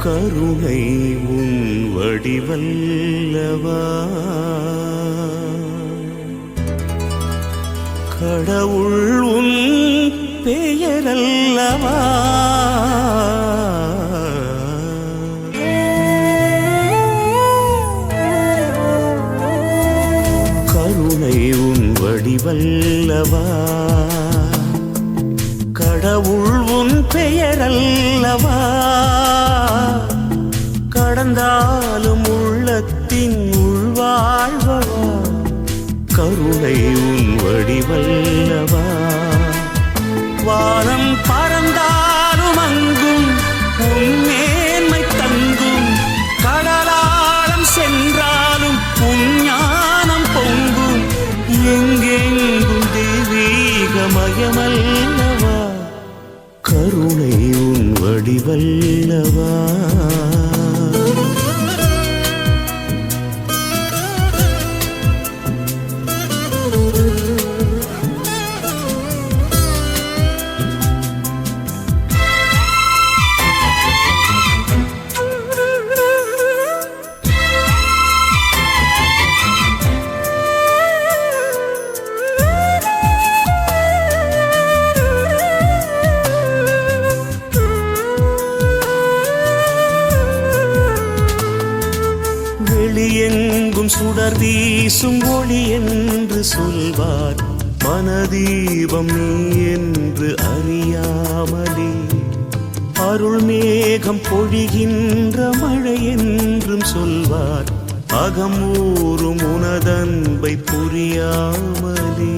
கருணை உன் வடிவல்லவா கடவுள் உன் பெயரல்லவா கருணை உன் வடிவல்லவா கடவுள் உன் பெயரல்லவா கடந்தாலும் உள்ளத்தின் உள்வாழ்வவா கருணை உன் வடிவல்லவா வானம் பறந்தாலும் அங்கும் உன் மேன்மை தங்கும் கடலாழம் சென்றாலும் உன் ஞானம் பொங்கும் எங்கெங்கும் தெய்வீகமயமல்லவா கருணை உன் வடிவல்லவா வெளியெங்கும் சுடர் வீசும் ஒளி என்று சொல்வார் மனதீபம் நீ என்று அறியாமலே அருள் மேகம் பொழிகின்ற மழை என்றும் சொல்வார் அகமூறும் உனதன்பை புரியாமலே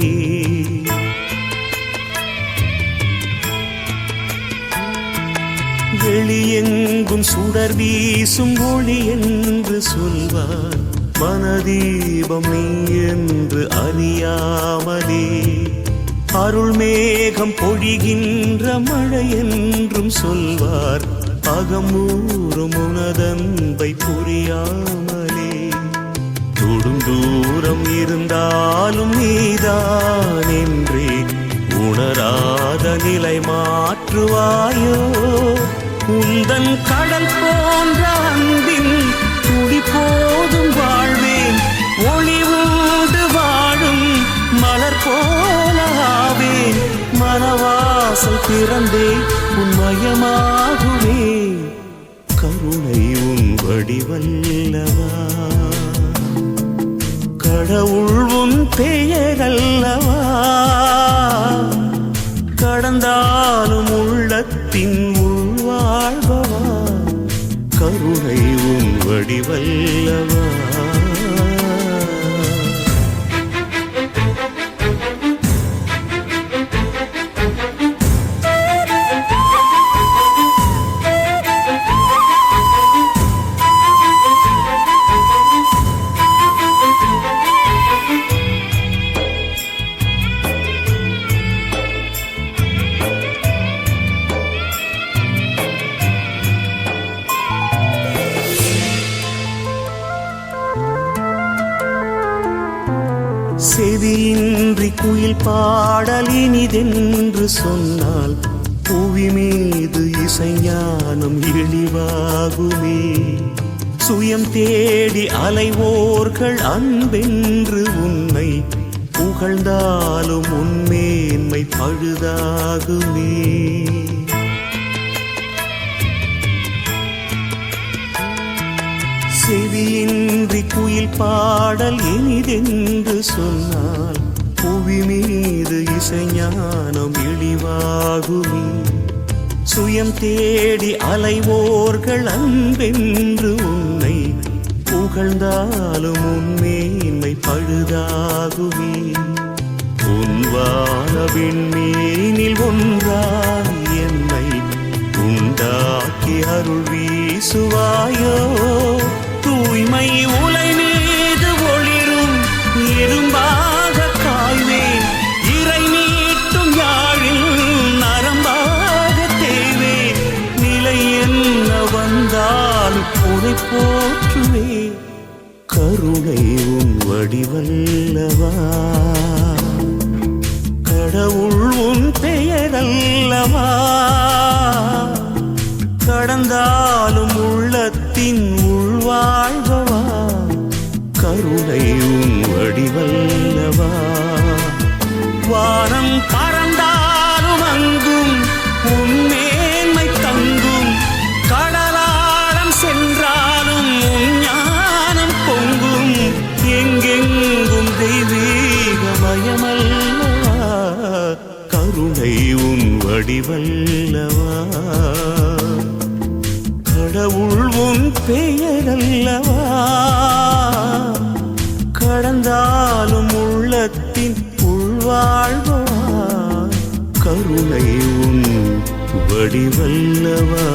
வெளியெங்கும் சுடர் வீசும் ஒளி என்று சொல்வார் மனதீபம் நீ என்று அறியாமலே அருள் மேகம் பொழிகின்ற மழை என்றும் சொல்வார் அகமூறும் உனதன்பை புரியாமலே தொடும் தூரம் இருந்தாலும் நீதான் என்றே உணராத நிலை மாற்றுவாயோ உந்தன் கடல் போன்ற அன்பின் துளி போதும் வாழ்வேன் ஒளி உண்டு வாழும் மலர் போலாவேன் மனவாசல் திறந்தே உன்மயமாகுவே கருணை உன் வடிவல்லவா கடவுள் உன் பெயரல்லவா கடந்தாலும் உள்ளத்தின் உள்வாழ்வவா கருணை உன் வடிவல்லவா செவியின்றி குயில் பாடல் இனிதென்று சொன்னால் புவி மீது இசைஞானம் இழிவாகுமே சுயம் தேடி அலைவோர்கள் அன்பென்று உன்னை புகழ்ந்தாலும் உன்மேன்மை பழுதாகுமே செவியின்றி குயில் பாடல் இனிதென்று சொன்னால் புவி மீது இசைஞானம் இழிவாகுமே சுயம் தேடி அலைவோர்கள் அன்பென்று உன்னை புகழ்ந்தாலும் உன்மேன்மை பழுதாகுமே உன் வானவின் மீனில் ஒன்றாய் என்னை உண்டாக்கி அருள் வீசுவாயோ தூய்மை உலை மீது ஒளிரும் இரும்பாக காய்வேன் இறை நீட்டும் யாழில் நரம்பாக தேவேன் நிலை என்ன வந்தாலும் உனை போற்றுவே கருணை உன் வடிவல்லவா கடவுள் உன் பெயரல்லவா கடந்தாலும் வடிவல்லவா வானம் பறந்தாலும் அங்கும் உன்மேன்மை தங்கும் கடலாழம் சென்றாலும் உன் ஞானம் பொங்கும் எங்கெங்கும் தெய்வீகமயமல்லவா கருணை உன் வடிவல்லவா கடவுள் உன் பெயரல்லவா கடந்தாலும் உள்ளத்தின் உள்வாழ்வா கருணை உன் வடிவல்லவா